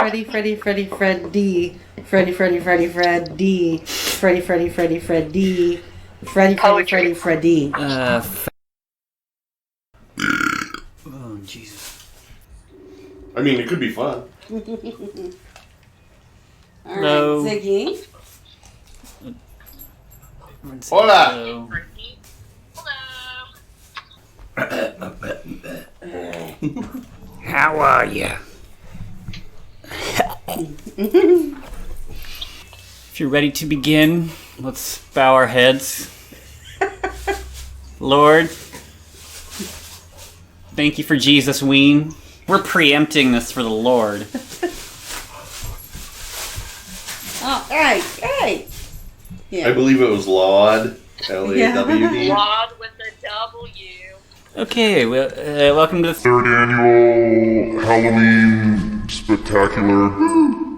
Freddy, Freddy, Freddy, Freddy, Freddy, Freddy, Freddy, Freddy, Freddy, Freddy, Freddy, Freddy, Freddy, Freddy, Freddy, Freddy. Oh, Jesus. I mean, it could be fun. All Hello. right, Ziggy. Hola. Hello. How are you? If you're ready to begin, let's bow our heads. Lord, thank you for Jesusween. We're preempting this for the Lord. Oh, right. Yeah. I believe it was Laud. L-A-W-D. Laud with a W. Okay, well, welcome to the Third annual Halloween Spectacular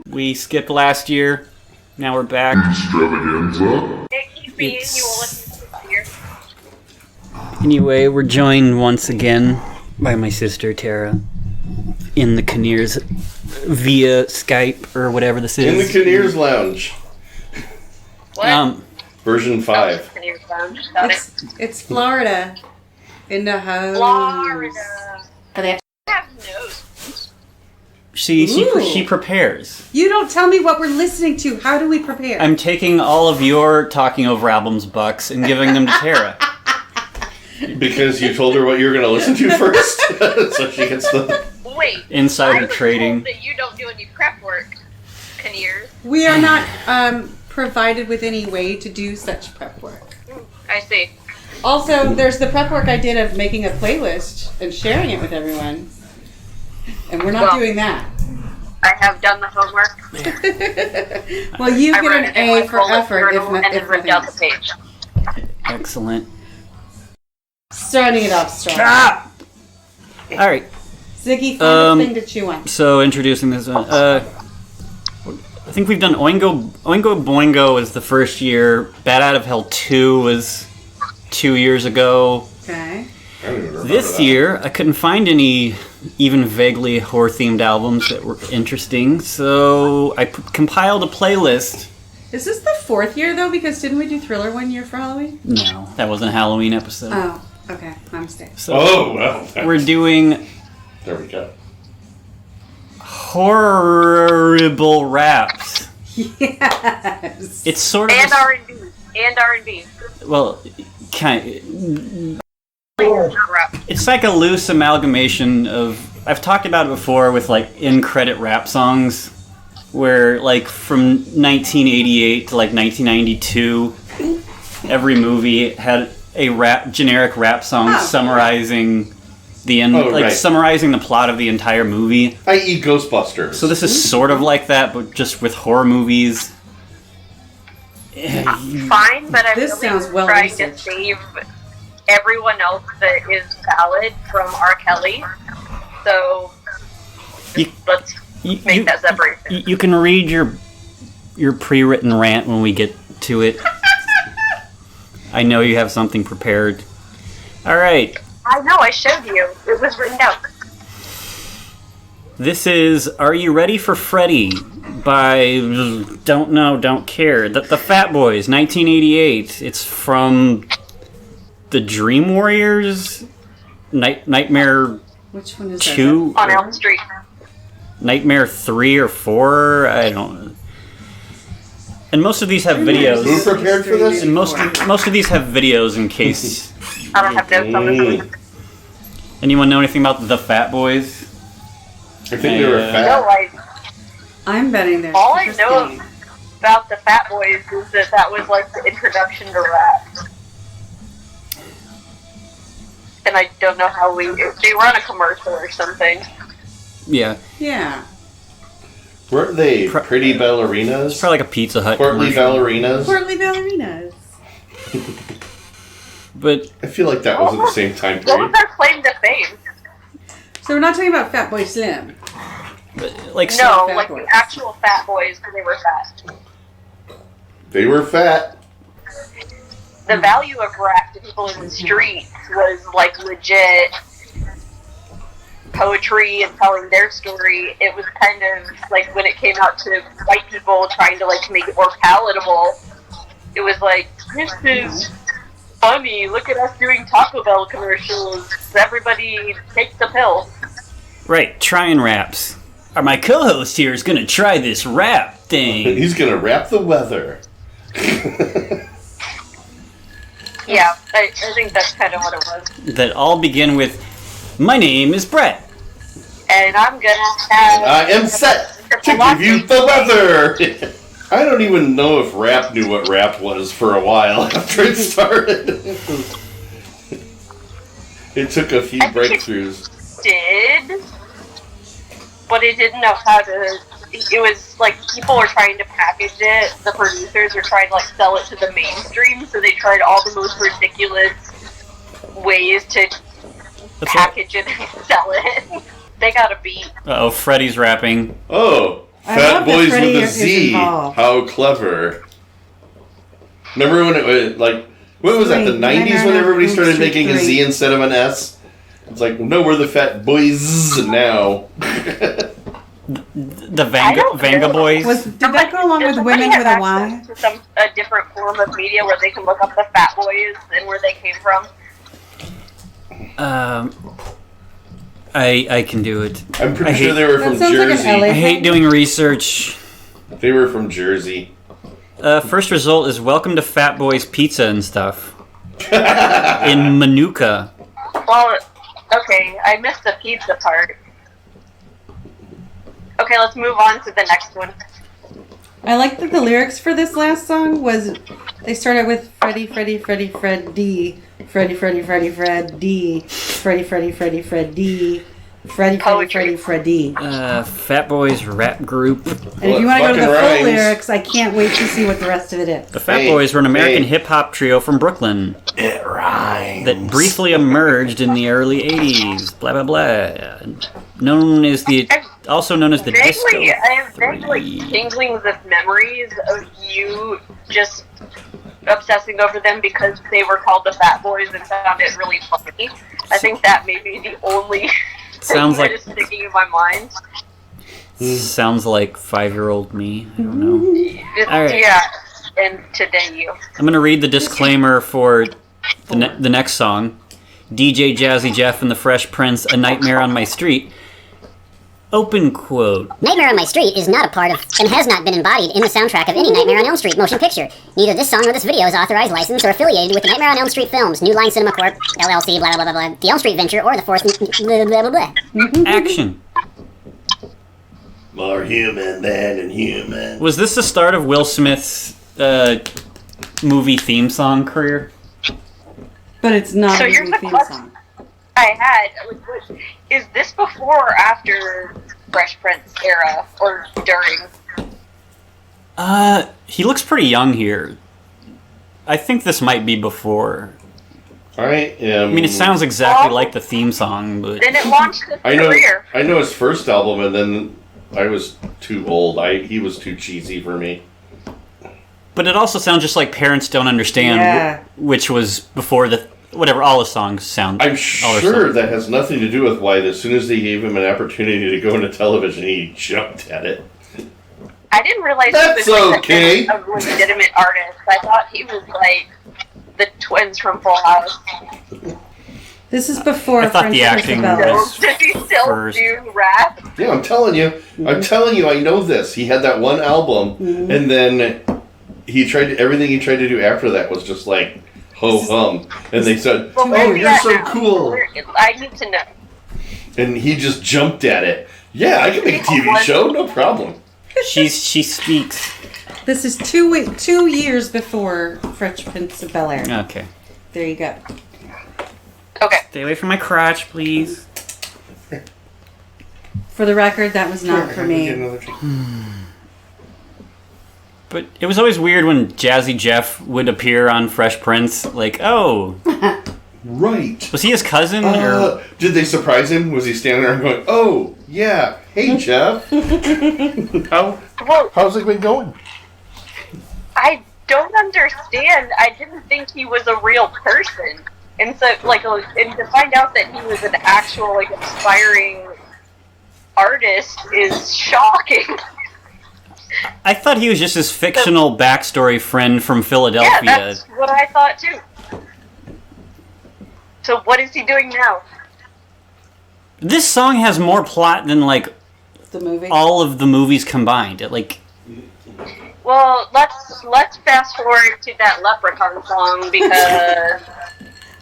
We skipped last year. Now we're back. Extravaganza. It keeps being annual this year. Anyway, we're joined once again by my sister Tara in the Kinnears via Skype or whatever this In the is. Kinnears Lounge. What? Version 5. It's Florida. In the house. Florida. But they Have nose. She prepares. You don't tell me what we're listening to. How do we prepare? I'm taking all of your talking over albums bucks and giving them to Tara. Because you told her what you were going to listen to first. So she gets the... Wait. Insider I was trading. told that you don't do any prep work, Kinnears. We are not provided with any way to do such prep work. I see. Also, there's the prep work I did of making a playlist and sharing it with everyone. And we're not doing that. I have done the homework. Well, you I get wrote an it in my A for bullet effort, journal and then ripped out the page. Excellent. Starting it off strong. Ah! Alright, Ziggy, find a thing to chew on. so introducing this one. I think we've done Oingo Boingo is the first year. Bad Out of Hell 2 was 2 years ago. Okay. I don't even remember This that. year, I couldn't find any even vaguely horror-themed albums that were interesting, so I compiled a playlist. Is this the fourth year, though? Because didn't we do Thriller one year for Halloween? No, that wasn't a Halloween episode. Oh, okay. My mistake. So Oh, well. we're doing There we go. Horror-ible raps. Yes. It's sort of And R&B. And R&B. well, kind. Not rap. It's like a loose amalgamation of. I've talked about it before with like in-credit rap songs, where like from 1988 to like 1992, every movie had a generic rap song summarizing the end, summarizing the plot of the entire movie. I.e. Ghostbusters. So this is sort of like that, but just with horror movies. Fine, but I'm This really sounds well trying to researched. save everyone else that is valid from R. Kelly. So let's make that separation. You can read your pre-written rant when we get to it. I know you have something prepared. All right. I know, I showed you. It was written down. This is Are You Ready for Freddy by Don't Know, Don't Care. The Fat Boys, 1988. It's from the Dream Warriors, Nightmare Which one is 2, On Elm Street. Nightmare 3 or 4. I don't know. And most of these have videos. Who prepared for this? And most of these have videos in case. I don't have notes on this one. Anyone know anything about the Fat Boys? I think they were fat. No, I'm betting there's all I know about the Fat Boys is that was like the introduction to rap. And I don't know how they were on a commercial or something. Yeah. Yeah. Weren't they pretty ballerinas? It's probably like a Pizza Hut Portly commercial. ballerinas? Portly ballerinas. But I feel like that was at the same time What period. was their claim to fame? So we're not talking about Fat Boy Slim. like No, Fat like Boys. the actual Fat Boys because they were fat. They were fat. The value of rap to people in the streets was like legit poetry and telling their story. It was kind of like when it came out to white people trying to like make it more palatable, it was like, this is funny, look at us doing Taco Bell commercials, everybody take the pill. Right, trying raps. My co-host here is gonna try this rap thing. He's gonna rap the weather. Yeah, I think that's kind of what it was. That all begin with, my name is Brett. And I'm gonna have... I am set to give you the weather! I don't even know if rap knew what rap was for a while after it started. It took a few breakthroughs. Did, but it didn't know how to... It was like people were trying to package it. The producers were trying to like sell it to the mainstream, so they tried all the most ridiculous ways to package it and sell it. They got a beat. Uh-oh, Freddy's rapping. Oh, Fat Boys with a Z. How clever. Remember when it was like, what was that, the 90s when everybody started making a Z instead of an S? It's like, no, we're the Fat Boys now. The Vanga Boys? Did that go along with Women with a Y? A different form of media where they can look up the Fat Boys and where they came from? I can do it. I'm pretty sure they were from Jersey. I hate doing research. They were from Jersey. First result is welcome to Fat Boys Pizza and stuff. In Manuka. Well, okay, I missed the pizza part. Okay, let's move on to the next one. I like that the lyrics for this last song was, they started with Freddy, Freddy, Freddy, Fred D. Freddy, Freddy, Freddy, Fred D. Freddy, Freddy, Freddy, Fred D. Freddy, Freddy, Freddy, Freddy. Fat Boys rap group. And if you want to go to the full lyrics, I can't wait to see what the rest of it is. The Fat Boys were an American hip-hop trio from Brooklyn. It rhymes. That briefly emerged in the early 80s. Blah, blah, blah. Also known as the disco. I have vaguely tinglings of memories of you just obsessing over them because they were called the Fat Boys and found it really funny. I think that may be the only thing that is sticking in my mind. Sounds like 5-year-old me. I don't know. All right. Yeah, and today you. I'm going to read the disclaimer for the next song. DJ Jazzy Jeff and the Fresh Prince, A Nightmare on My Street. Open quote. Nightmare on My Street is not a part of, and has not been embodied in the soundtrack of any Nightmare on Elm Street motion picture. Neither this song nor this video is authorized, licensed, or affiliated with the Nightmare on Elm Street films, New Line Cinema Corp., LLC, blah, blah, blah, blah, the Elm Street Venture, or the Fourth, blah, blah, blah, blah. Action. More human than inhuman. Was this the start of Will Smith's movie theme song career? But it's not So a here's movie the theme question song. I had. Is this before or after Fresh Prince era, or during? He looks pretty young here. I think this might be before. I mean, it sounds exactly like the theme song, but... Then it launched his career. I know his first album, and then I was too old. He was too cheesy for me. But it also sounds just like Parents Don't Understand, which was before all his songs sound. I'm sure that has nothing to do with why, as soon as they gave him an opportunity to go into television, he jumped at it. I didn't realize That's he was okay. a legitimate artist. I thought he was like the twins from Full House. This is before I thought the acting was Does he still first. do rap? Yeah, I'm telling you, I know this. He had that one album, and then everything he tried to do after that was just like ho hum, and they said, "Oh, you're so cool." I need to know. And he just jumped at it. Yeah, I can make a TV show, no problem. She speaks. This is 2 years before Fresh Prince of Bel-Air. Okay. There you go. Okay. Stay away from my crotch, please. For the record, that was not for me. But it was always weird when Jazzy Jeff would appear on Fresh Prince. Like, oh. Right. Was he his cousin? Or? Did they surprise him? Was he standing there going, "Oh, yeah, hey, Jeff. How's it been going?" I don't understand. I didn't think he was a real person. And so, and to find out that he was an actual, aspiring artist is shocking. I thought he was just his fictional backstory friend from Yeah, Philadelphia. that's what I thought too. So what is he doing now? This song has more plot than like The movie. all of the movies combined. Well, let's fast forward to that Leprechaun song because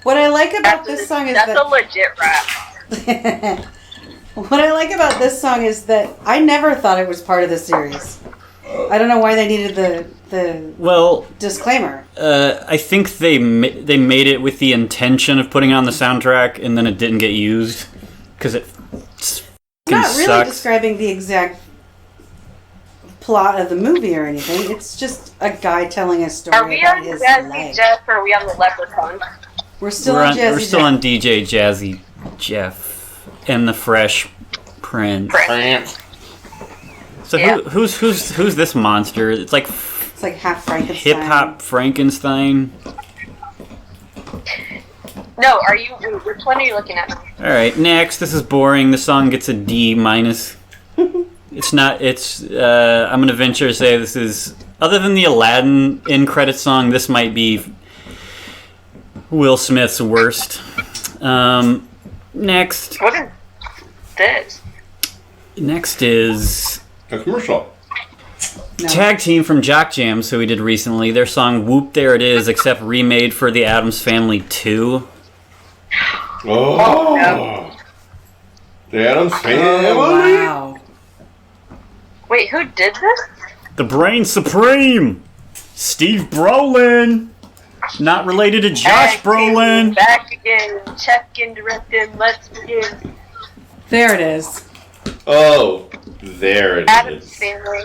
What I like about this song is that's that a legit rap. what I like about this song is that I never thought it was part of the series. I don't know why they needed the Well, disclaimer. I think they made it with the intention of putting it on the soundtrack, and then it didn't get used because it Not really sucks. describing the exact plot of the movie or anything. It's just a guy telling a story Are we about on his Jazzy life. Jeff or are we on the Leprechaun? We're still We're on on, Jazzy we're still Jeff. on DJ Jazzy Jeff and the Fresh Prince. So Yeah. who's this monster? It's like It's like half Frankenstein. hip hop Frankenstein. No, which one are you looking at? All right, next. This is boring. The song gets a D minus. It's not. It's. I'm gonna venture to say this is. Other than the Aladdin end credit song, this might be Will Smith's worst. Next. What is this? Next is A commercial. No. Tag Team from Jock Jams, who we did recently. Their song "Whoop There It Is," except remade for the Addams Family 2. Oh. The Addams Family. Wow. Wait, who did this? The Brain Supreme, Steve Broliin. Not related to Josh Brolin. Back again, check-in, directed, let's begin. There it is. Oh, there it Addams is. Family.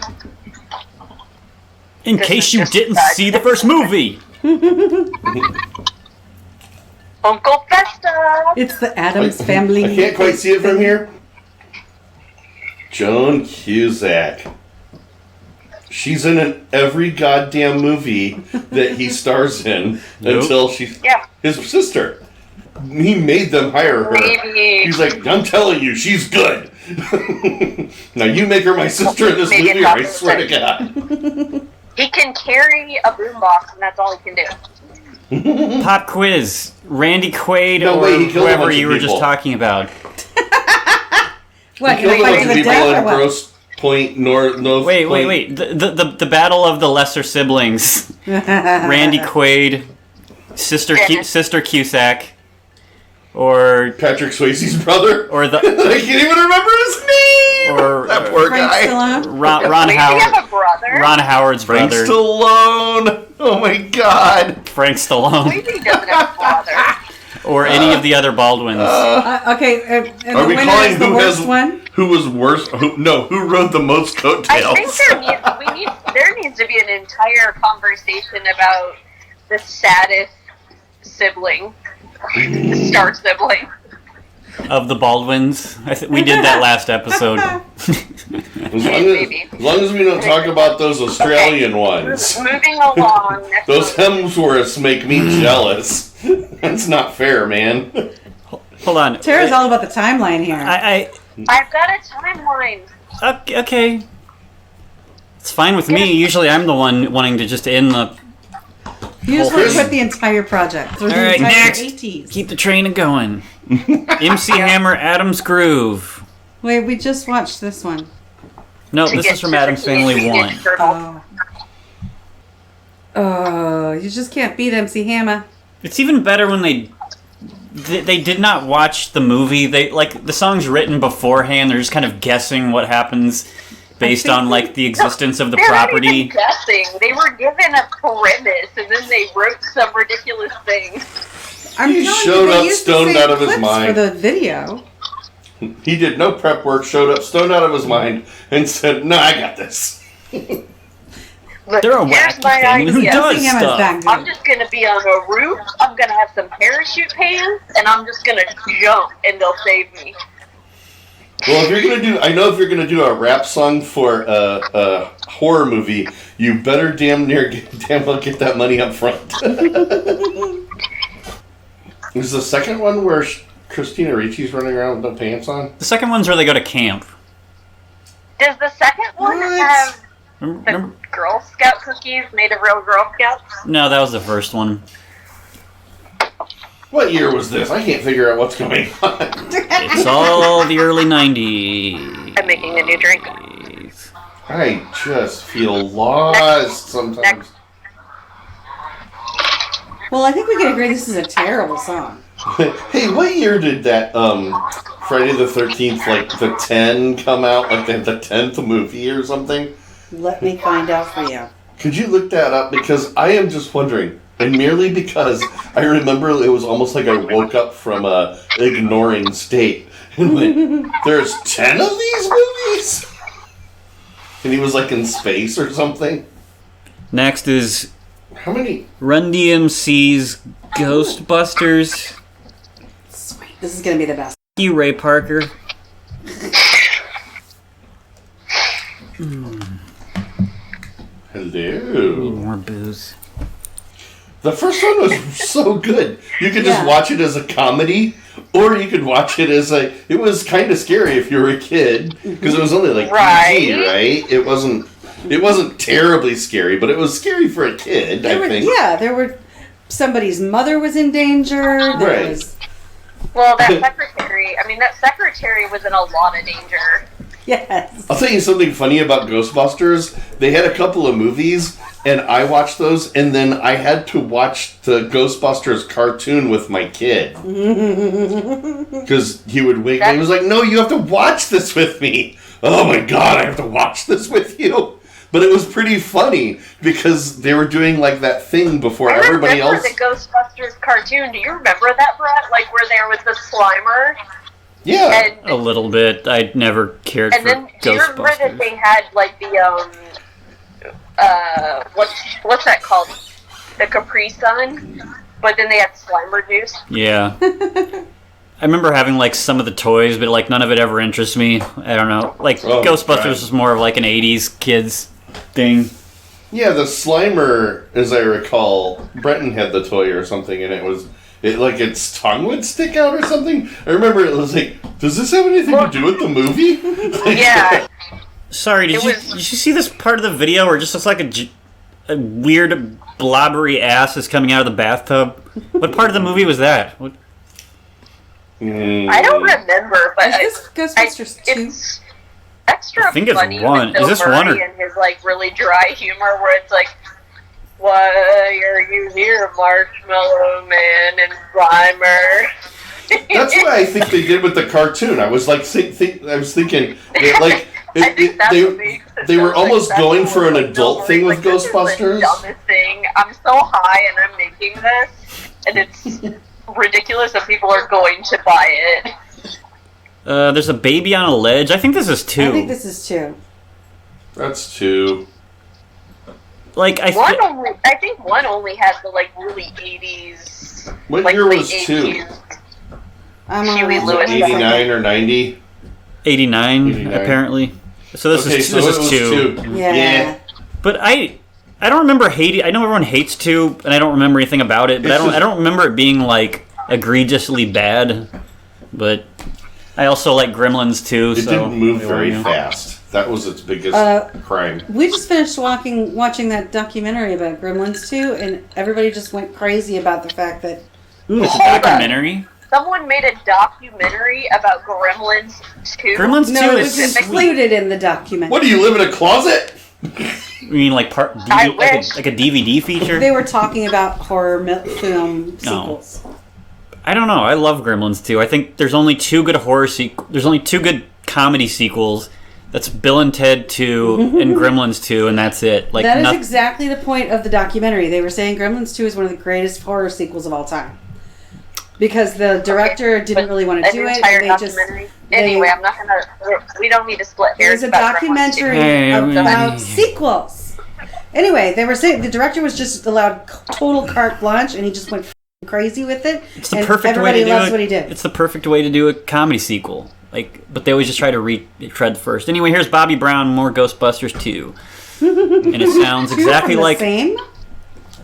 In This case is you just didn't bad. see the first movie. Uncle Festa. It's the Addams Family. I can't quite see it from here. Joan Cusack. She's in every goddamn movie that he stars in Nope. until she's Yeah. his sister. He made them hire her. Maybe. He's like, I'm telling you, she's good. Now you make her my sister in this Make it movie, or I not swear to sense. God. He can carry a boombox, and that's all he can do. Pop quiz. Randy Quaid No or way, he killed a whoever bunch of you were just people. talking about. What? He You're killed a bunch fighting of the people death in or what? Grosse Pointe, North Wait. Point. The battle of the lesser siblings. Randy Quaid, Sister Cusack, or Patrick Swayze's brother. or the I can't even remember his name. or That poor Frank guy. Stallone? Ron Wait, we Howard. have a brother? Ron Howard's Frank brother. Stallone. Oh my God. Frank Stallone. Maybe he doesn't have a father. Or any of the other Baldwins. Okay, and Are the we winner calling is the who worst has one? who was worse? Who rode the most coattails? I think there needs to be an entire conversation about the saddest sibling, the star sibling. Of the Baldwins. We did that last episode. Maybe. As long as we don't talk about those Australian ones. Moving along. Next Those one. Hemsworths make me jealous. That's not fair, man. Hold on. Tara's all about the timeline here. I've got a timeline. Okay. It's fine with me. Usually I'm the one wanting to just end the... You just want Chris- to put the entire project through the Alright, entire next. 80s. Keep the train going. MC Hammer, Adam's Groove. Wait, we just watched this one. No, To this get is from to the Adam's Family Teenage 1. Mutant Turtles. Oh, you just can't beat MC Hammer. It's even better when they did not watch the movie. They like the song's written beforehand. They're just kind of guessing what happens based think on like the existence of the They're not even property. guessing. They were given a premise, and then they wrote some ridiculous thing. I'm He telling showed you, they up used to stoned save out of his clips mind. for the video. He did no prep work, showed up stoned out of his mind, and said, "No, I got this." Look, They're a here's wacky my family. Who idea. does MC Hammer's stuff? that I'm good. just gonna be on a roof. I'm gonna have some parachute pants, and I'm just gonna jump, and they'll save me. Well, if you're gonna do a rap song for a horror movie, you better damn well get that money up front. Is the second one where Christina Ricci's running around with no pants on? The second one's where they go to camp. Does the second one have the Girl Scout cookies made of real Girl Scouts? No, that was the first one. What year was this? I can't figure out what's going on. It's all the early 90s. I'm making a new drink. I just feel lost sometimes. Well, I think we can agree this is a terrible song. Hey, what year did that Friday the 13th, like the 10 come out? Like the 10th movie or something? Let me find out for you. Could you look that up? Because I am just wondering. And merely because I remember it was almost like I woke up from a ignoring state. And went, there's 10 of these movies? And he was like in space or something? Next is How many? Run DMC's Ghostbusters. Sweet. This is going to be the best. You, Ray Parker. Hello. More booze. The first one was so good. You could just watch it as a comedy, or you could watch it as a... It was kind of scary if you were a kid, because it was only like PG, right? It wasn't terribly scary, but it was scary for a kid, I think. Yeah, there were... Somebody's mother was in danger. There was... Well, that secretary was in a lot of danger. Yes. I'll tell you something funny about Ghostbusters. They had a couple of movies, and I watched those, and then I had to watch the Ghostbusters cartoon with my kid. Because he would wake me. He was like, no, you have to watch this with me. Oh my god, I have to watch this with you. But it was pretty funny, because they were doing like that thing before everybody else. I remember the Ghostbusters cartoon. Do you remember that, Brett? Like where there was the Slimer? Yeah. And, a little bit. I never cared for Ghostbusters. And then, do you remember that they had, like, the, what's that called? The Capri Sun? But then they had Slimer juice? Yeah. I remember having, like, some of the toys, but, like, none of it ever interests me. I don't know. Like, Ghostbusters was more of, like, an 80s kids thing. Yeah, the Slimer, as I recall, Brenton had the toy or something, and it was... like its tongue would stick out or something. I remember it was like, does this have anything to do with the movie? Yeah. Sorry, did you see this part of the video where it just looks like a weird blobbery ass is coming out of the bathtub? What part of the movie was that? What? I don't remember, but is this Ghostbusters 2? It's extra I think it's funny 1. with Bill Is this Murray 1 or... and his like really dry humor where it's like, why are you here, Marshmallow Man and Slimer? That's what I think they did with the cartoon. I was like, I was thinking, that, like, they were almost going for an adult thing with Ghostbusters. This is the dumbest thing. I'm so high and I'm making this, and it's ridiculous that people are going to buy it. There's a baby on a ledge. I think this is 2. I think this is 2. That's 2. Like I think one only has the like really 80s. What like, year was 2? Huey Lewis. 89 or 90? 89, apparently. So this is 2. Yeah. But I don't remember hating. I know everyone hates 2, and I don't remember anything about it. But I don't remember it being like egregiously bad. But I also like Gremlins 2. It didn't move very fast. That was its biggest crime. We just finished watching that documentary about Gremlins 2, and everybody just went crazy about the fact that... Ooh, it's a documentary? Someone made a documentary about Gremlins 2? Gremlins 2 No, it was included in the documentary. What, do you live in a closet? You mean like like a DVD feature? They were talking about horror film sequels. I don't know. I love Gremlins 2. I think there's only 2 good there's only 2 good comedy sequels. That's Bill and Ted 2 and Gremlins 2, and that's it. Like that is exactly the point of the documentary. They were saying Gremlins 2 is one of the greatest horror sequels of all time. Because the director didn't really want to do it. And they just, anyway, I'm not gonna. We don't need to split hairs. There's a documentary about sequels. Anyway, they were saying the director was just allowed total carte blanche, and he just went crazy with it. It's the perfect way to do loves what he did. It's the perfect way to do a comedy sequel. But they always just try to retread first. Anyway, here's Bobby Brown, more Ghostbusters 2, and it sounds exactly like the same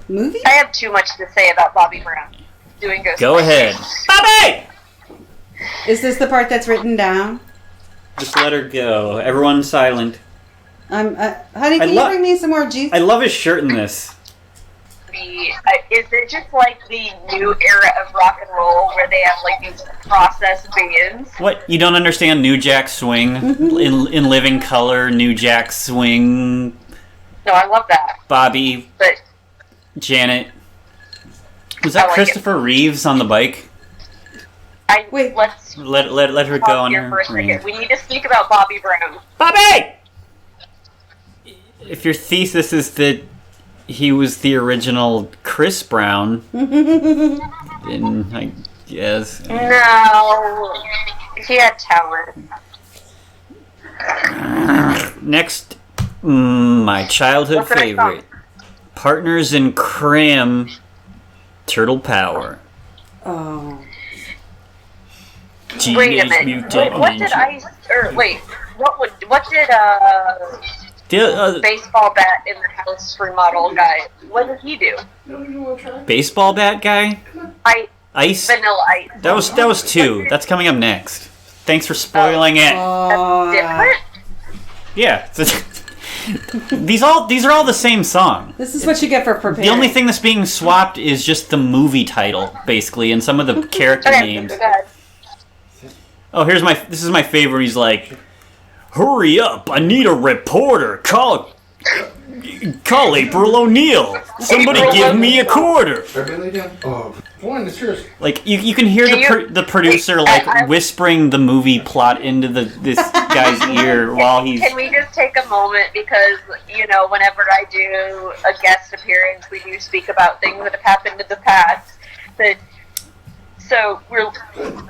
movie. I have too much to say about Bobby Brown doing Ghostbusters. Go ahead, Bobby. Is this the part that's written down? Just let her go. Everyone silent. Honey, can you bring me some more juice? I love his shirt in this. Is it just like the new era of rock and roll where they have like these processed bands? What? You don't understand New Jack Swing? in living color, New Jack Swing. No, I love that. Bobby. But Janet. Was that Christopher Reeves on the bike? Let's let her go on here her for a second. ring. We need to speak about Bobby Brown. Bobby! If your thesis is that he was the original Chris Brown, then I guess. No, he had talent. Next, my childhood favorite. Partners in Crime, Turtle Power. Oh. Wait a minute. What did baseball bat in the house remodel guy? What did he do? Baseball bat guy? Ice? Vanilla Ice. That was 2. That's coming up next. Thanks for spoiling it. That's different? Yeah. These are all the same song. This is what you get for preparing. The only thing that's being swapped is just the movie title, basically, and some of the character names. Oh, this is my favorite. He's like, "Hurry up! I need a reporter. Call April O'Neil. Somebody give me a quarter." Like you can hear the producer like whispering the movie plot into this guy's ear while he's. Can we just take a moment because whenever I do a guest appearance, we do speak about things that have happened in the past. So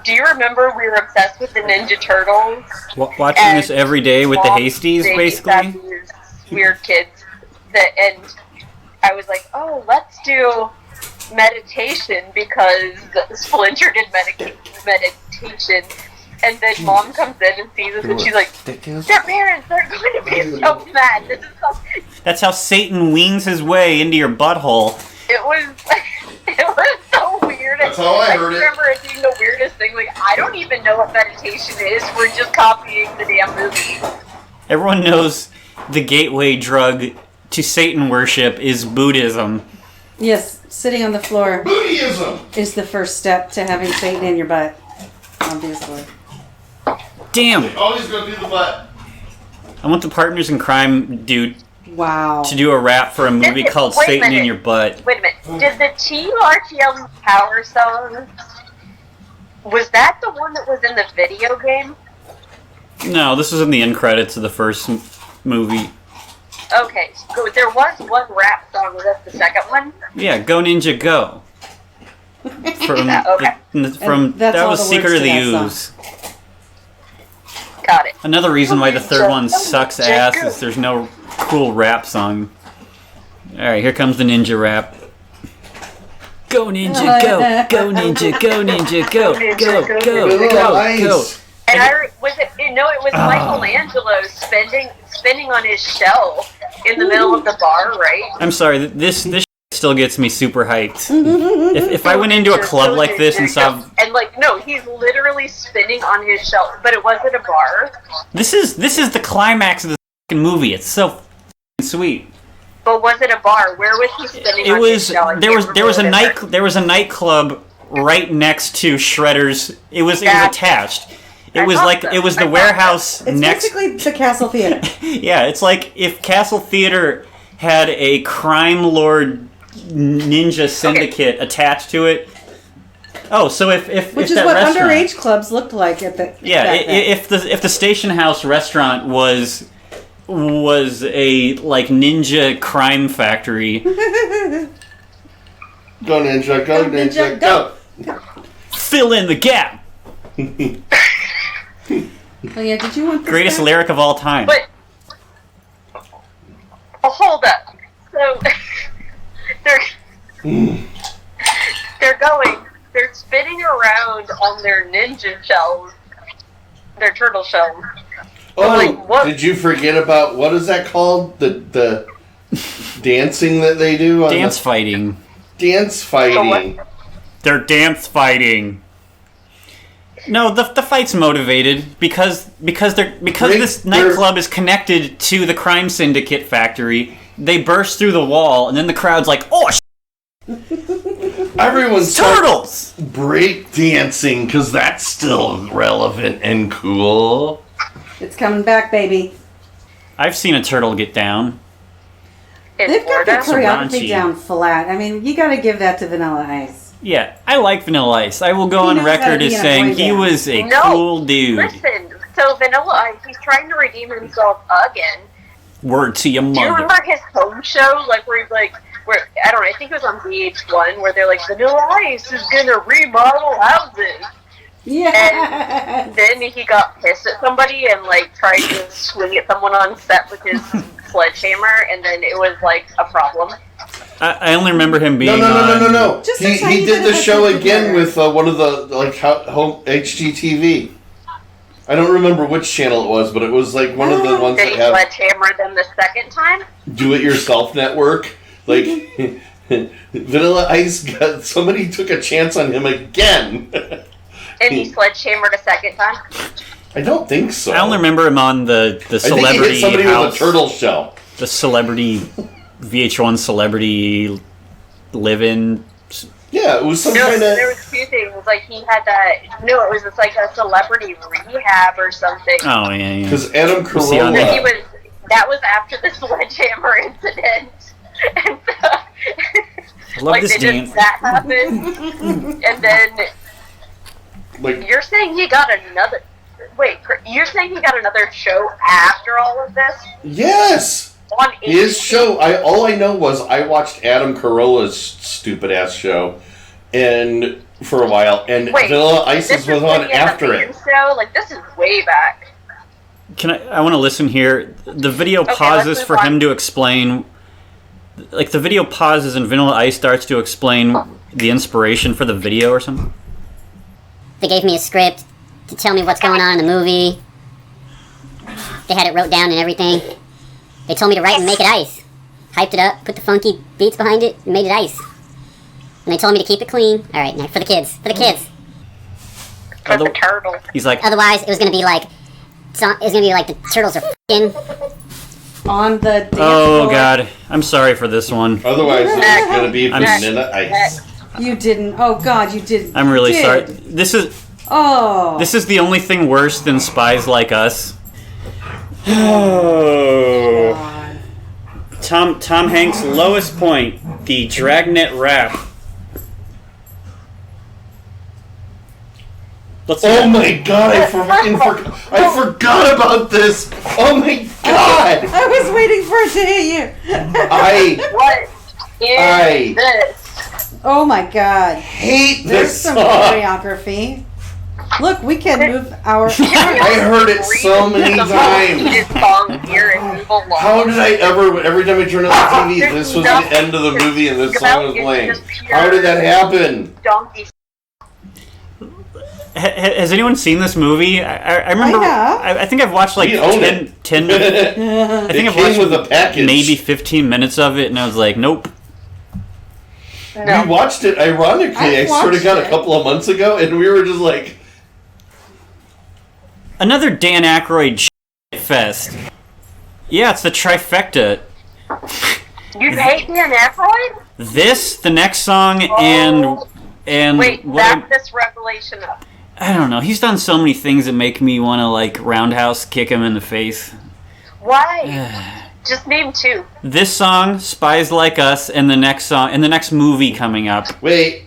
do you remember we were obsessed with the Ninja Turtles? Watching this every day with the Hasties, basically. These weird kids and I was like, oh, let's do meditation because Splinter did meditation. And then Mom comes in and sees us and she's like, their parents, they're going to be so mad. This is so... That's how Satan wings his way into your butthole. It was so weird. That's how I heard it. I remember it being the weirdest thing. Like, I don't even know what meditation is. We're just copying the damn movie. Everyone knows the gateway drug to Satan worship is Buddhism. Yes, sitting on the floor Buddhism is the first step to having Satan in your butt, obviously. Damn. Always gonna do the butt. I want the Partners in Crime dude to do a rap for a movie called Satan in Your Butt. Wait a minute. Did the TRTL Power song, was that the one that was in the video game? No, this was in the end credits of the first movie. Okay, so there was one rap song. Was that the second one? Yeah, Go Ninja Go. That was Secret of the Ooze. Got it. Another reason why the third one sucks ass is there's no cool rap song. Alright, here comes the ninja rap. Go Ninja Go! Go Ninja, Go Ninja, Go! Go, go, go, go! And it was Michelangelo spinning on his shell in the middle of the bar, right? I'm sorry, this still gets me super hyped. If I went into a club like this and saw... And no, he's literally spinning on his shell, but it wasn't a bar. This is the climax of the fucking movie. It's so sweet. But was it a bar? Where was he spinning on his shell? There was a nightclub right next to Shredder's. It was attached. It was the warehouse next. It's basically the Castle Theater. Yeah, it's like if Castle Theater had a crime lord ninja syndicate attached to it. Oh, so if which is that what restaurant, underage clubs looked like at the if the Station House restaurant was a ninja crime factory. Go Ninja, go Ninja, go! Fill in the gap. Oh yeah, did you want this Greatest lyric of all time. But hold up. So they're spinning around on their ninja shells, their turtle shells. Oh, did you forget about, what is that called? The dancing that they do? Dance fighting. Dance fighting. They're dance fighting. No, the fight's motivated because this nightclub is connected to the crime syndicate factory. They burst through the wall, and then the crowd's like, "Oh, everyone's turtles!" Break dancing, because that's still relevant and cool. It's coming back, baby. I've seen a turtle get down. They've got the Florida? choreography down flat. I mean, you got to give that to Vanilla Ice. Yeah, I like Vanilla Ice. I will go He on knows how to record be as in a saying boy he band. was a No, cool dude. Listen, so Vanilla Ice, he's trying to redeem himself again. Word to your Do you mother. remember his home show, like where he's like, where I don't know, I think it was on VH1, where they're like, Vanilla Ice is gonna remodel houses. Yeah. And then he got pissed at somebody and like tried to swing at someone on set with his sledgehammer, and then it was like a problem. I only remember him being No. Just He a tiny did bit the of a show cookie again cutter. with one of the home HGTV. I don't remember which channel it was, but it was like one of the ones Did that he have sledgehammer them the second time? do-it-yourself network. Like Vanilla Ice got somebody took a chance on him again. And he sledgehammered a second time? I don't think so. I only remember him on the I think he celebrity hit somebody house, with a turtle shell. the celebrity VH1 celebrity live-in. Yeah, it was some No, kind there of. was two things. Like he had that. No, it was just like a celebrity rehab or something. Oh yeah. Because Adam Was he on He Carolla. was. That was after the sledgehammer incident. And so, I love like this they dance. just that happened, and then Like, you're saying he got another. Wait, you're saying he got another show after all of this yes! on His HBO? show, all I know was I watched Adam Carolla's stupid ass show and for a while, and Wait, Vanilla Ice's this was is when on he had after the it. main show? Like this is way back. I want to listen here. The video Okay, pauses let's for move him on. to explain. Like the video pauses and Vanilla Ice starts to explain the inspiration for the video or something. They gave me a script to tell me what's going on in the movie. They had it wrote down and everything. They told me to write and make it ice. Hyped it up, put the funky beats behind it, and made it ice. And they told me to keep it clean. All right, now for the kids. For the kids. For the Although- turtle. He's like, Otherwise, it was gonna be like, the turtles are f***ing. On the dance oh floor. god, I'm sorry for this one. Otherwise, it's going to be I'm- Vanilla Ice. You didn't. Oh God, you did. I'm really did. sorry. This is the only thing worse than Spies Like Us. Oh. God. Tom Hanks' lowest point, the Dragnet rap. Let's Oh my god, I forgot about this! Oh my god! I was waiting for it to hit you. What is this? Oh my God. Hate There's this some song! choreography. Look, we can move our. I heard it so many times. This song here and move along. How did I ever, every time I turned on the TV, this was the end of the movie and this song was playing? How did that happen? Donkey. Has anyone seen this movie? I remember. I have. I think I've watched like We own 10 minutes. I think It I've came watched with a package. maybe 15 minutes of it, and I was like, nope. No. We watched it, ironically, I I've sort of watched got it. a couple of months ago, and we were just like, Another Dan Aykroyd fest. Yeah, it's the trifecta. You hate Dan Aykroyd? This, the next song, and Wait, what back this revelation up. I don't know. He's done so many things that make me want to like roundhouse kick him in the face. Why? Just name two. This song, Spies Like Us, and the next song, and the next movie coming up. wait.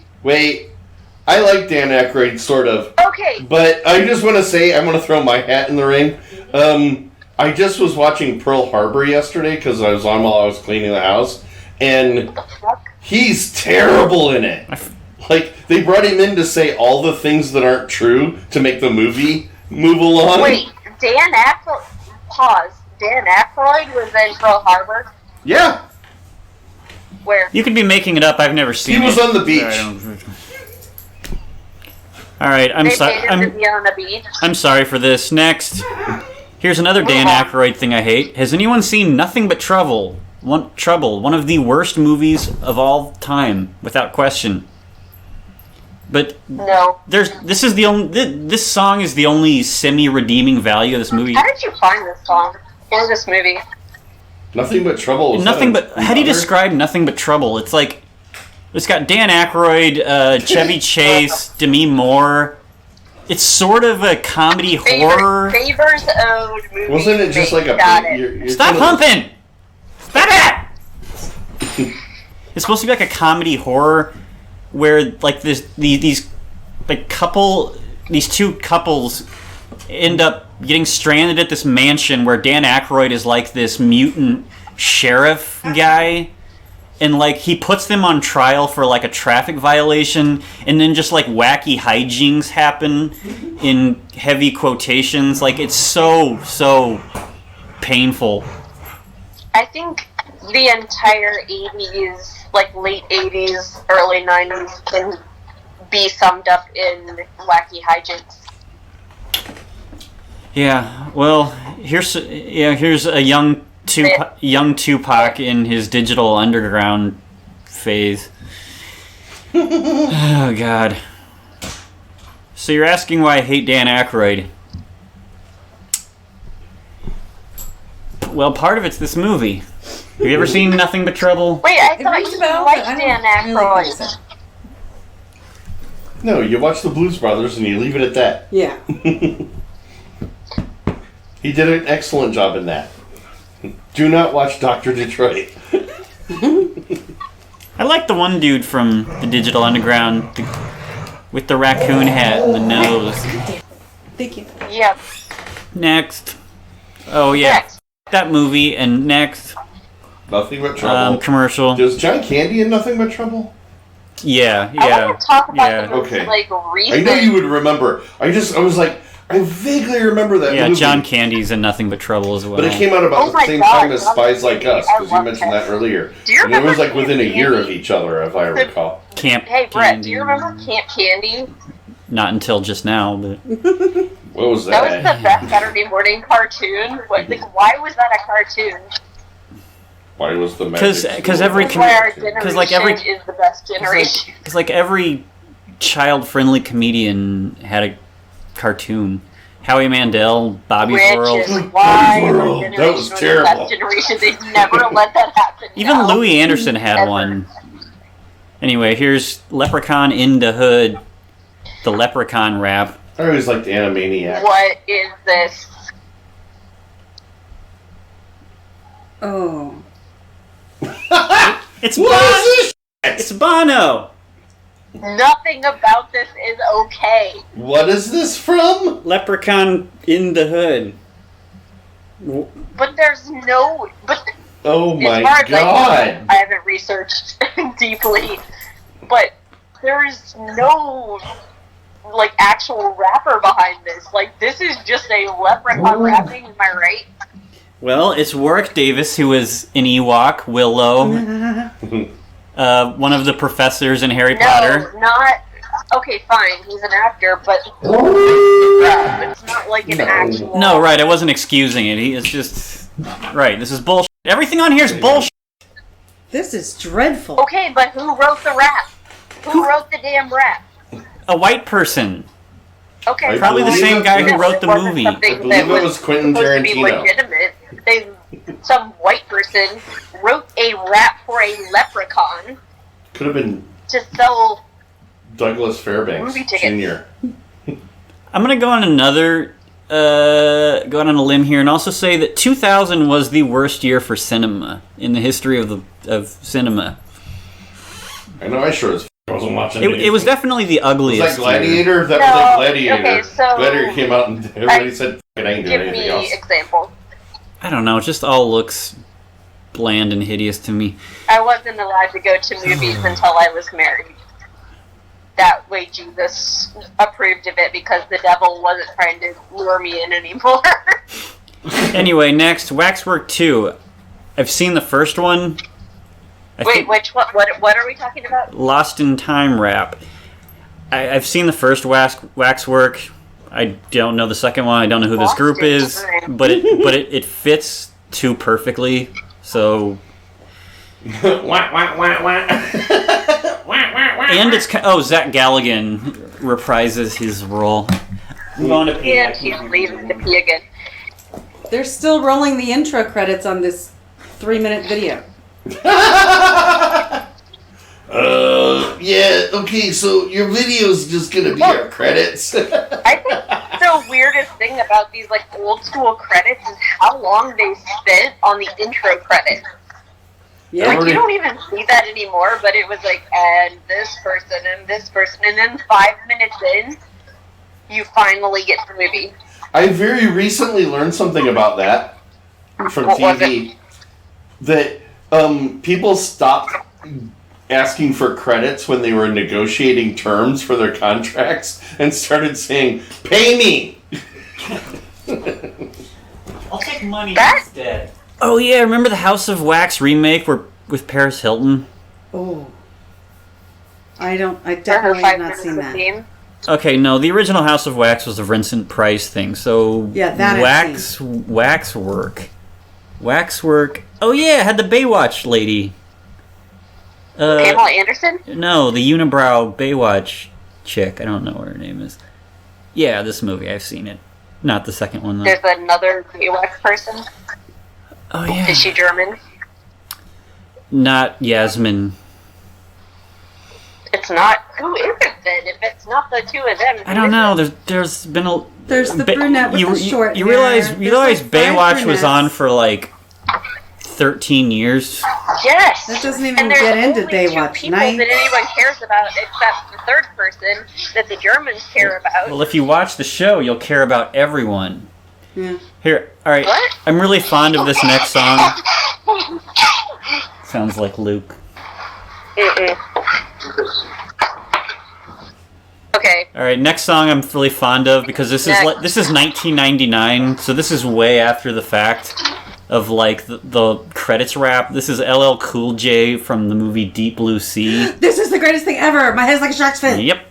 I like Dan Aykroyd, sort of. Okay. But I just want to say, I'm going to throw my hat in the ring. I just was watching Pearl Harbor yesterday because I was on while I was cleaning the house, and he's terrible in it. Like, they brought him in to say all the things that aren't true to make the movie move along. Wait, Dan Aykroyd. Pause. Dan Aykroyd was in Pearl Harbor. Yeah, Where? You could be making it up. I've never seen it. he was on the beach. All right, I'm They sorry. paid him to be on the beach. I'm sorry for this. Next, here's another Dan Aykroyd thing I hate. Has anyone seen Nothing But Trouble? One of the worst movies of all time, without question. But No. this song is the only semi-redeeming value of this movie. How did you find this song or this movie? Nothing But Trouble. How do you describe Nothing But Trouble? It's like it's got Dan Aykroyd, Chevy Chase, Demi Moore. It's sort of a comedy horror. Favors owed movie. Wasn't it just like a... You're Stop humping! Stop it! It's supposed to be like a comedy horror where like these two couples end up getting stranded at this mansion where Dan Aykroyd is like this mutant sheriff guy. And, like, he puts them on trial for, like, a traffic violation, and then just, like, wacky hijinks happen in heavy quotations. Like, it's so painful. I think the entire 80s, like, late 80s, early 90s can be summed up in wacky hijinks. Yeah, well, here's a young Tupac in his Digital Underground phase. Oh, God. So you're asking why I hate Dan Aykroyd. Well, part of it's this movie. Have you ever seen Nothing But Trouble? Wait, I thought you liked Dan Aykroyd. No, you watch the Blues Brothers and you leave it at that. Yeah. He did an excellent job in that. Do not watch Dr. Detroit. I like the one dude from the Digital Underground with the raccoon hat and the nose. Thank you. Yep. Next. Oh, yeah. Next. That movie, and next. Nothing But Trouble. Commercial. There's John Candy in Nothing But Trouble? Yeah. I want to talk about the most, Okay. like, recent... I know you would remember. I was like, I vaguely remember that movie. Yeah, John Candy's in Nothing But Trouble as well. But it came out about the same time as Spies Like Us, because you mentioned that earlier. Do you And it was remember like within a year of each other, if I recall. Camp Hey, Brett, Candy. do you remember Camp Candy? Not until just now, but... What was That was that? the best Saturday morning cartoon. Why was that a cartoon? Why was the magic? Because every That's why our because is the best generation. Because like every child-friendly comedian had a cartoon. Howie Mandel, Bobby's World. Which is why our World. generation That was the terrible. best generation. They never let that happen. Even now. Louis Anderson had Ever. one. Anyway, here's Leprechaun in the Hood, the Leprechaun rap. I always liked Animaniacs. What is this? Oh. It's What is this? It's Bono. Nothing about this is okay. What is this from? Leprechaun in the Hood. But there's no. But Oh my as far as god! I haven't researched deeply, but there's no like actual rapper behind this. Like this is just a leprechaun rapping. Am I right? Well, it's Warwick Davis, who was an Ewok, Willow, one of the professors in Harry Potter. No, not. Okay, fine. He's an actor, but it's not like an actual. No, right, I wasn't excusing it. It's just... Right, this is bullshit. Everything on here is bullshit. This is dreadful. Okay, but who wrote the rap? Who wrote the damn rap? A white person. Okay, Probably the same guy who wrote the movie. I believe it was Quentin supposed to be Tarantino. legitimate. Some white person wrote a rap for a leprechaun Could have been to sell. Douglas Fairbanks Movie tickets. Jr. I'm gonna go on go out on a limb here and also say that 2000 was the worst year for cinema in the history of cinema. I know I sure as wasn't watching It was definitely the Was ugliest. that Gladiator? year. That No, was like Gladiator. okay, so- Gladiator came out and everybody said, "F***ing, I ain't doing Give anything me else." example. I don't know. It just all looks bland and hideous to me. I wasn't allowed to go to movies until I was married. That way Jesus approved of it because the devil wasn't trying to lure me in anymore. Anyway, next, Waxwork 2. I've seen the first one. Wait, which what are we talking about? Lost in Time rap. I've seen the first Waxwork. I don't know the second one. I don't know who this Lost group in is, Time. but it fits too perfectly. So Wah, wah, wah, wah. Wah, wah, wah. And it's Zach Galligan reprises his role. I'm going to pee. And he's leaving to pee again. They're still rolling the intro credits on this 3-minute video. Yeah, okay, so your video's just gonna be our credits. I think the weirdest thing about these like old school credits is how long they spent on the intro credits. Yeah. Like you don't even see that anymore, but it was like, and this person, and this person, and then 5 minutes in, you finally get the movie. I very recently learned something about that from What was TV. That people stopped asking for credits when they were negotiating terms for their contracts and started saying, "Pay me." I'll take money That- instead. Oh yeah, remember the House of Wax remake with Paris Hilton? Oh. I For her definitely 5 have not minutes seen of that. fame. Okay, no, the original House of Wax was the Vincent Price thing. So Yeah, that I've Waxwork. Oh yeah, it had the Baywatch lady. Pamela Anderson? No, the unibrow Baywatch chick. I don't know what her name is. Yeah, this movie, I've seen it. Not the second one though. There's another Baywatch person. Oh yeah. Is she German? Not Yasmin. It's not. Who is it then? If it's not the two of them, I don't know. There's been a. There's the brunette with the short You hair. realize There's like 5 Baywatch was brunettes. on for like 13 years. Yes. That doesn't even and there's get into only Baywatch two people Night. that anyone cares about, except the third person that the Germans care about. Well, if you watch the show, you'll care about everyone. Yeah. Here, all right. What? I'm really fond of this next song. Sounds like Luke. Mm-mm. Okay. All right, next song I'm really fond of because this is Next. this is 1999, so this is way after the fact of like the credits wrap. This is LL Cool J from the movie Deep Blue Sea. This is the greatest thing ever. My head's like a shark's fin. Yep.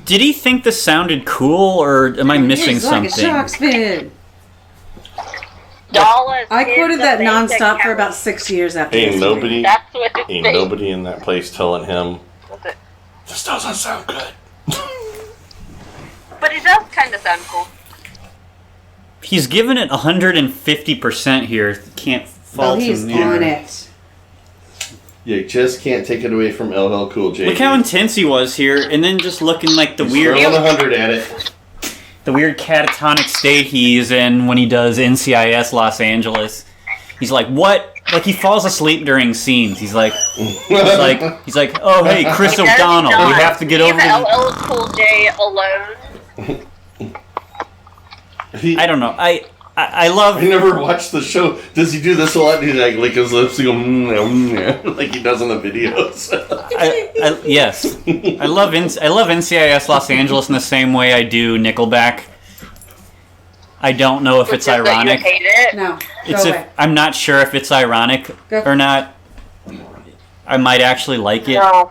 Did he think this sounded cool, or am I missing It's like a something? shark's fin. Dollars I is quoted the that thing nonstop for counts. about 6 years after Ain't this nobody, That's what it's ain't saying. nobody in that place telling him That's it. this doesn't sound good. But it does kind of sound cool. He's given it 150% here. Can't Oh, fault he's him there. on it. You just can't take it away from LL Cool J. Look how intense he was here, and then just looking like the He's weird, throwing 100 at it. the weird catatonic state he's in when he does NCIS Los Angeles. He's like, what? Like he falls asleep during scenes. He's like, oh hey, Chris It does O'Donnell, not. we have to get Leave over to. LL Cool J alone. I don't know. I love. I never watched the show. Does he do this a lot? Do he like lick his lips and go like he does in the videos? Yes, I love NCIS Los Angeles in the same way I do Nickelback. I don't know if it's Which is that ironic. You hate it. No, It's go if away. I'm not sure if it's ironic Go. or not. I might actually like it. No.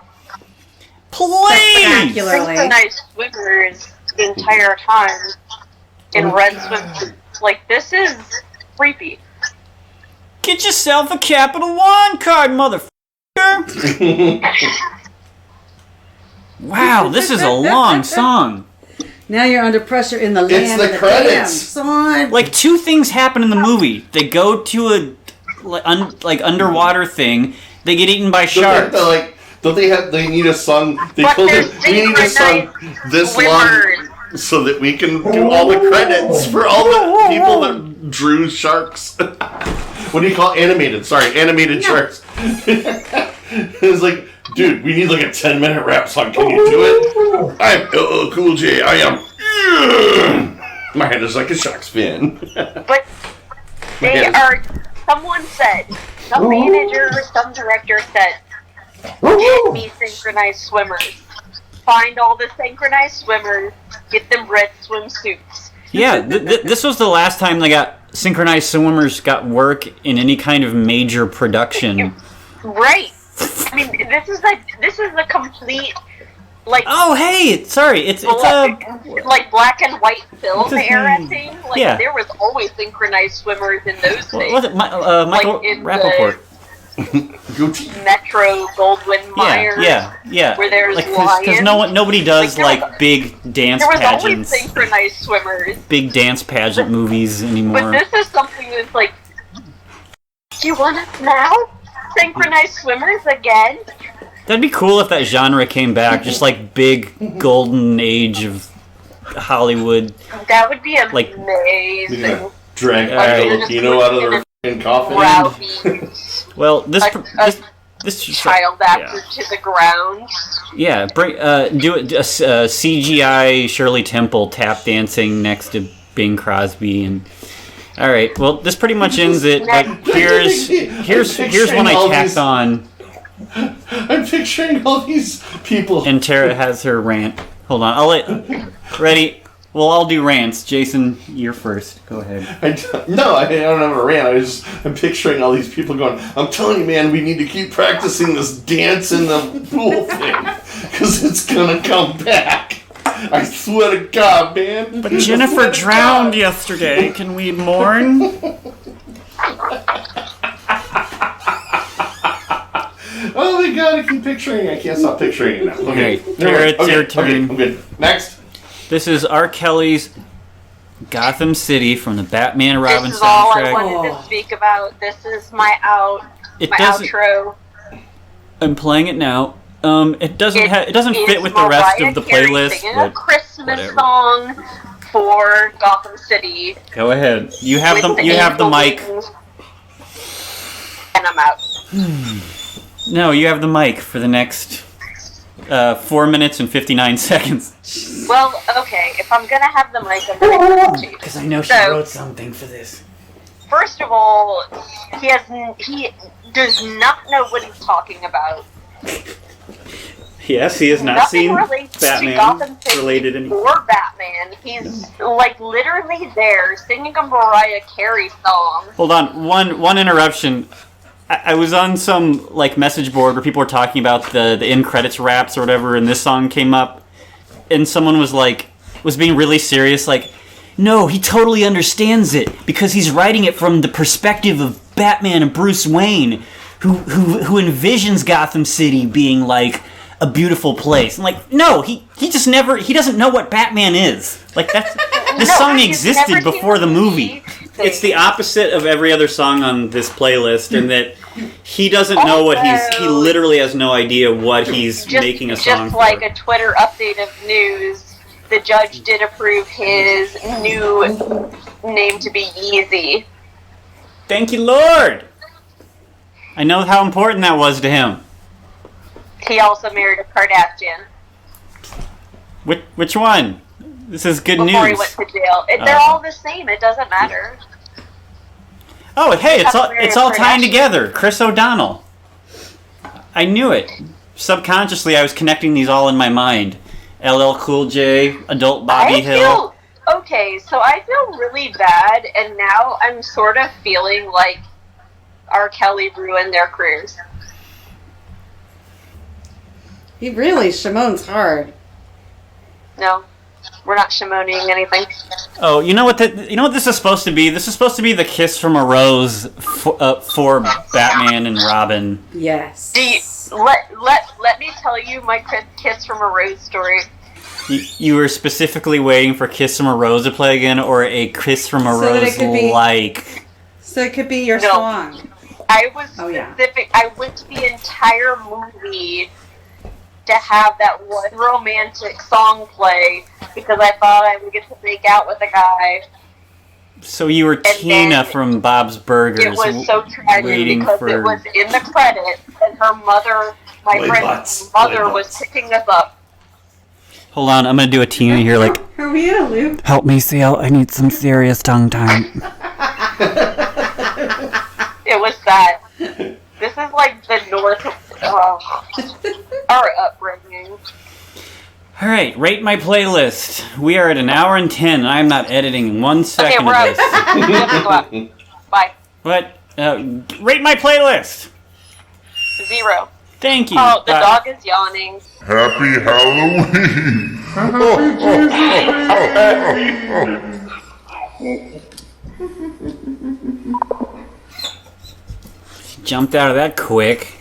Please. Spectacularly. Synchronized swimmers the entire time in red swimsuits. Like, this is creepy. Get yourself a Capital One card, motherfucker. Wow, this is a long song. Now you're under pressure in the land It's the of credits. damn son. Like, two things happen in the movie. They go to a underwater thing. They get eaten by sharks. Don't they need a song? They But told him there's we need a song this long Swimmers. so that we can do all the credits for all the people that drew sharks. What do you call animated? Sorry, animated sharks. It's like, dude, we need like a 10-minute rap song. Can you do it? I'm LL Cool J. I am. My head is like a shark's fin. But they are. Someone said, some manager or some director said, get me synchronized swimmers. Find all the synchronized swimmers. Get them red swimsuits. Yeah, this was the last time synchronized swimmers got work in any kind of major production. Right. I mean, this is the complete like. Oh, hey, sorry, it's like black and white film What's his era name? thing. Like Yeah. there was always synchronized swimmers in those things. Michael Like in Rappaport. Metro-Goldwyn Meijer. Yeah. Where there's because nobody does big dance pageants. There was always synchronized swimmers. Big dance pageant movies anymore. But this is something that's like, do you want us now? Synchronized swimmers again? That'd be cool if that genre came back, just big golden age of Hollywood. That would be amazing. Drag Filipino out of their fucking coffin. Well, this child actor to the ground. Yeah, do it. CGI Shirley Temple tap dancing next to Bing Crosby and. All right. Well, this pretty much ends it. But here's one I tacked on. I'm picturing all these people. And Tara has her rant. Hold on. Ready? We'll all do rants. Jason, you're first. Go ahead. I don't have a rant. I'm picturing all these people going, I'm telling you, man, we need to keep practicing this dance in the pool thing. Because it's going to come back. I swear to God, man. But Jennifer drowned yesterday. Can we mourn? Oh my God, I keep picturing. I can't stop picturing it now. Okay, Tara, it's your turn. Okay, I'm good. Next. This is R. Kelly's Gotham City from the Batman Robin soundtrack. This is all I wanted to speak about. This is my outro. I'm playing it now. It doesn't fit with the rest of the playlist. Singing a Christmas song for Gotham City. Go ahead. You have the mic. And I'm out. No, you have the mic for the next 4 minutes and 59 seconds. Well, okay. If I'm gonna have the mic, I'm gonna have to. Because I know she wrote something for this. First of all, he does not know what he's talking about. Yes, he has not seen Batman related anymore. Or Batman. He's literally there singing a Mariah Carey song. Hold on, one interruption. I was on some message board where people were talking about the end credits raps or whatever, and this song came up, and someone was being really serious, no, he totally understands it because he's writing it from the perspective of Batman and Bruce Wayne, who envisions Gotham City being a beautiful place. I'm no, he doesn't know what Batman is. This song existed before the movie. It's the opposite of every other song on this playlist in that he doesn't know what he literally has no idea what he's making a song for. Just like a Twitter update of news, the judge did approve his new name to be Yeezy. Thank you, Lord! I know how important that was to him. He also married a Kardashian. Which one? This is good news. Before he went to jail. They're all the same. It doesn't matter. Oh, hey, it's all tying together. Chris O'Donnell. I knew it. Subconsciously, I was connecting these all in my mind. LL Cool J, Adult Bobby Hill. Okay, so I feel really bad, and now I'm sort of feeling like R. Kelly ruined their careers. He really, Shimon's hard. No, we're not Shimoning anything. Oh, you know what this is supposed to be? This is supposed to be the Kiss from a Rose for Batman and Robin. Yes. Let me tell you my Kiss from a Rose story. You were specifically waiting for Kiss from a Rose to play again, or a Kiss from a Rose So it could be your song. I was specific. I went to the entire movie to have that one romantic song play because I thought I would get to make out with a guy. So you were Tina from Bob's Burgers. It was so tragic because it was in the credits, and her mother, my friend's mother, was picking us up. Hold on, I'm gonna do a Tina here. Are we in a loop? Help me, Seal. I need some serious tongue time. It was sad. This is the North. Our upbringing. Alright, rate my playlist. We are at 1 hour and 10, and I'm not editing 1 second of this. Bye. What? Rate my playlist! 0. Thank you. Oh, the dog is yawning. Happy Halloween! Jumped out of that quick.